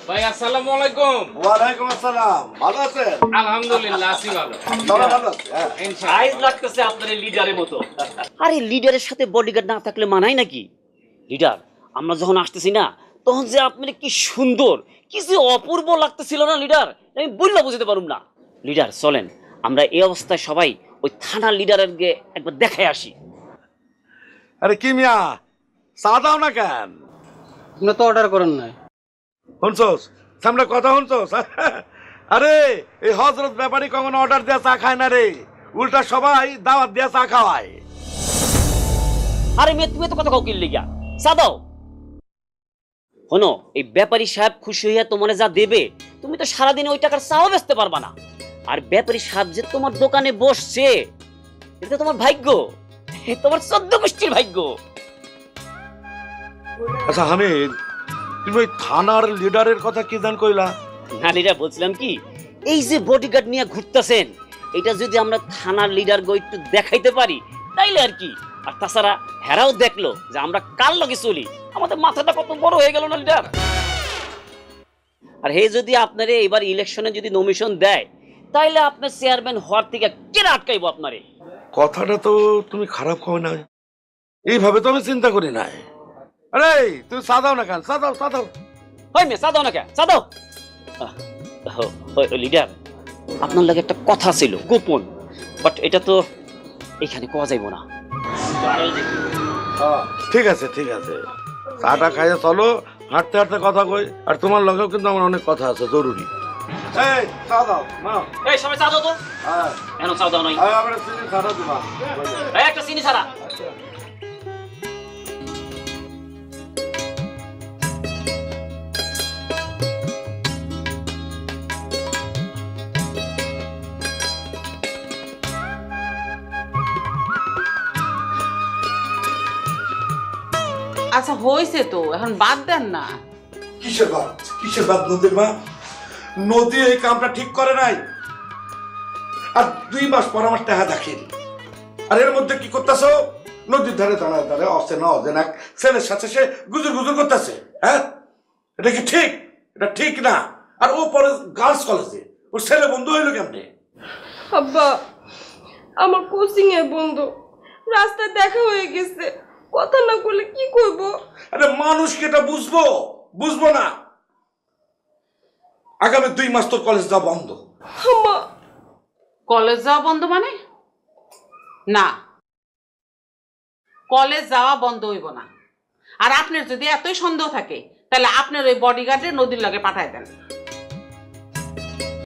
ভাই আসসালামু আলাইকুম। ওয়ালাইকুম আসসালাম। ভালো আছেন? আলহামদুলিল্লাহ আছি ভালো। ভালো আছে। সাইজ লাগতেছে আপনার লিডারের মতো। আরে লিডারের সাথে বডিগার্ড না থাকলে মানায় নাকি? লিডার, আমরা যখন আসতেছি না তখন যে আপনার কি সুন্দর, কি যে অপূর্ব লাগতেছিল না লিডার, আমি বললে বুঝতে পারুম না। লিডার চলেন আমরা এই অবস্থায় সবাই ওই থানার লিডারের গিয়ে একবার দেখাই আসি। আরে কি মিয়া, চা দাও না কেন? আপনি তো অর্ডার করেন নাই। শুনছোস সামনে কথা শুনছোস? আরে এই হজরত ব্যাপারী কখনো অর্ডার দেওয়া চা খায় না রে, উল্টা সবাই দাওয়াত দেওয়া চা খাওয়ায়। আরে মেয়ে তুমি তো কথা কাউ কিনলে গিয়া চা দাও। শোনো, এই ব্যাপারী সাহেব খুশি হইয়া তোমার যা দেবে তুমি তো সারাদিনে ওই টাকার চাও বেচতে পারবা না। আর ব্যাপারী সাহেব যে তোমার দোকানে বসছে এটা তোমার ভাগ্য, তোমার 14 গোষ্ঠীর ভাগ্য। আচ্ছা হামিদ, তুমি ওই থানার লিডারের কথা কি জান কইলা? না লিডার, বলছিলাম কি এই যে বডিগার্ড নিয়ে ঘুরতেছেন এটা যদি আমরা থানার লিডার গো একটু দেখাইতে পারি তাইলে আর কি। আর তাছাড়া হেরাও দেখলো যে আমরা কার লগে চলি, আমাদের মাথাটা কত বড় হয়ে গেল না লিডার। আর হে যদি আপনারে এবার ইলেকশনে যদি নমিনেশন দেয় তাইলে আপনার চেয়ারম্যান হওয়ার থেকে কে আটকাইবো আপনারে? কথাটা তো তুমি খারাপ কও না, এইভাবে তো আমি চিন্তা করি নাই। আরে তুমি চা দাও না কেন? চা দাও, চা দাও। হয় মে চা দাও না কে, চা দাও। লিডার, আপনার লাগে একটা কথা ছিল গোপন, বাট এটা তো এখানে কোয়া যাইব না। ঠিক আছে ঠিক আছে, চাটা খাইয়ে চলো, হাঁটতে হাঁটতে কথা কই। আর তোমার লগেও কিন্তু আমার অনেক কথা আছে জরুরি। এই চা দাও না। এই সবাই চা দাও তো। হ্যাঁ কেন চা দাও নাই? আমরা চিনি ছাড়া দিবা। এই একটা চিনি ছাড়া। আচ্ছা হয়েছে তো, এখন বাদ দেন না। কিসের বাদ? কিসের বাদ নদীর মা? নদী এই কামটা ঠিক করে নাই, আর 2 মাস পর আমার টাকা দাখিল। আর এর মধ্যে কি করতেছো? নদীর ধারে দাঁড়ায় দাঁড়ায় অচেনা অচেনা ছেলের সাথে সে গুজর গুজর করতেছে। হ্যাঁ, এটা কি ঠিক? এটা ঠিক না। আর ও পরে গার্লস কলেজে, ওর ছেলে বন্ধু হইলো কেমনে? আব্বা, আমার কোচিং এ বন্ধু, রাস্তায় দেখা হয়ে গেছে, কথা না বলে কি করব? আরে মানুষ কি এটা বুঝবো? বুঝবো না। আগামী 2 মাস তোর কলেজ যাওয়া বন্ধ। আম্মা, কলেজ যাওয়া বন্ধ মানে? না, কলেজ যাওয়া বন্ধ হইব না। আর আপনার যদি এতই সন্দেহ থাকে তাহলে আপনার ওই বডিগার্ডের নদীর লগে পাঠায় দেন।